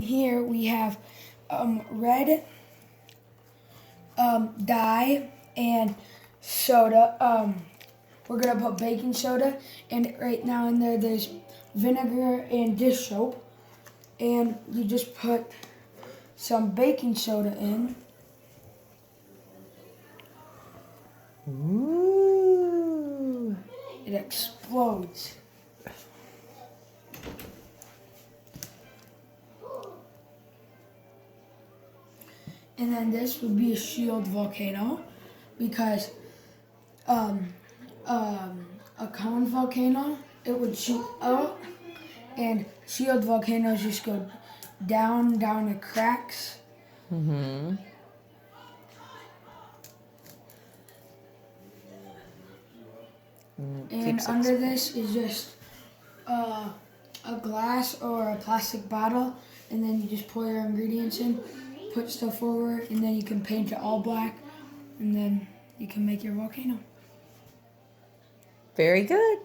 here we have red dye and soda. We're gonna put baking soda, and right now in there's vinegar and dish soap, and you just put some baking soda in. Ooh! It explodes. And then this would be a shield volcano, because a Calan volcano, it would shoot out, and shield volcanoes just go down the cracks. Mm-hmm. And under this is just a glass or a plastic bottle, and then you just pour your ingredients in, put stuff over it, and then you can paint it all black, and then you can make your volcano. Very good.